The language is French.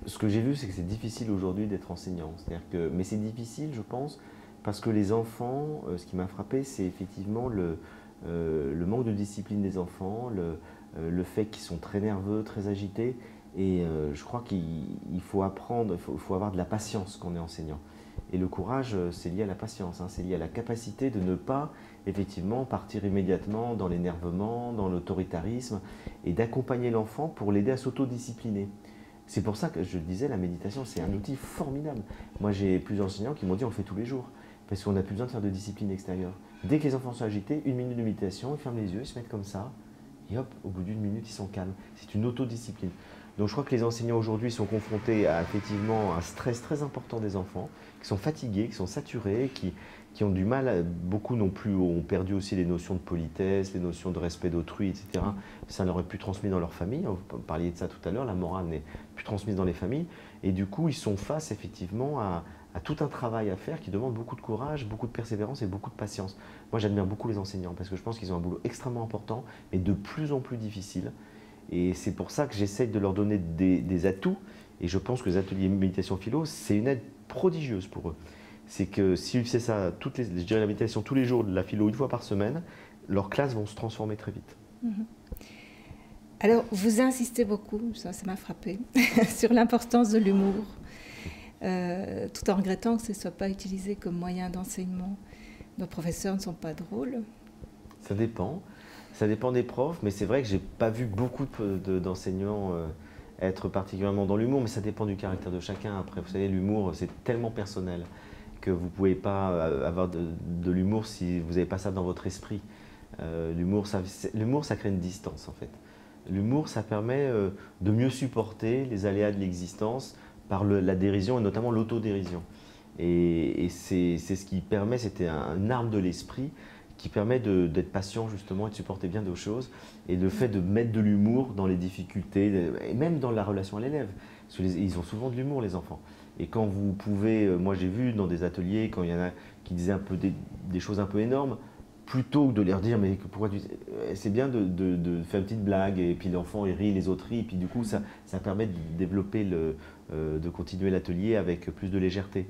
Ce que j'ai vu, c'est que c'est difficile aujourd'hui d'être enseignant. Mais c'est difficile, je pense, parce que les enfants, ce qui m'a frappé, c'est effectivement le manque de discipline des enfants, le fait qu'ils sont très nerveux, très agités. Et je crois qu'il faut apprendre, il faut avoir de la patience quand on est enseignant. Et le courage, c'est lié à la patience, hein, c'est lié à la capacité de ne pas effectivement partir immédiatement dans l'énervement, dans l'autoritarisme, et d'accompagner l'enfant pour l'aider à s'autodiscipliner. C'est pour ça que je disais, la méditation, c'est un outil formidable. Moi, j'ai plusieurs enseignants qui m'ont dit on le fait tous les jours, parce qu'on n'a plus besoin de faire de discipline extérieure. Dès que les enfants sont agités, 1 minute de méditation, ils ferment les yeux, ils se mettent comme ça, et hop, au bout d'1 minute, ils sont calmes. C'est une autodiscipline. Donc je crois que les enseignants aujourd'hui sont confrontés à effectivement un stress très important des enfants, qui sont fatigués, qui sont saturés, qui ont du mal, beaucoup non plus ont perdu aussi les notions de politesse, les notions de respect d'autrui, etc. Ça leur est plus transmis dans leur famille, vous parliez de ça tout à l'heure, la morale n'est plus transmise dans les familles, et du coup ils sont face effectivement à tout un travail à faire qui demande beaucoup de courage, beaucoup de persévérance et beaucoup de patience. Moi j'admire beaucoup les enseignants parce que je pense qu'ils ont un boulot extrêmement important, mais de plus en plus difficile. Et c'est pour ça que j'essaye de leur donner des atouts. Et je pense que les ateliers méditation philo, c'est une aide prodigieuse pour eux. C'est que s'ils faisaient ça, je dirais la méditation tous les jours, de la philo 1 fois par semaine, leurs classes vont se transformer très vite. Alors, vous insistez beaucoup, ça m'a frappé, sur l'importance de l'humour, tout en regrettant que ce ne soit pas utilisé comme moyen d'enseignement. Nos professeurs ne sont pas drôles. Ça dépend. Ça dépend des profs, mais c'est vrai que j'ai pas vu beaucoup d'enseignants être particulièrement dans l'humour, mais ça dépend du caractère de chacun. Après, vous savez, l'humour, c'est tellement personnel que vous pouvez pas avoir de l'humour si vous n'avez pas ça dans votre esprit. L'humour, ça crée une distance en fait. L'humour, ça permet de mieux supporter les aléas de l'existence par la dérision et notamment l'autodérision. Et c'est ce qui permet, c'était une arme de l'esprit qui permet d'être patient justement et de supporter bien d'autres choses. Et le fait de mettre de l'humour dans les difficultés, et même dans la relation à l'élève. Parce qu'ils ont souvent de l'humour, les enfants. Et quand vous pouvez, moi j'ai vu dans des ateliers, quand il y en a qui disaient un peu des choses un peu énormes, plutôt que de leur dire mais pourquoi c'est bien de faire une petite blague et puis l'enfant il rit, les autres rient et puis du coup ça permet de développer de continuer l'atelier avec plus de légèreté.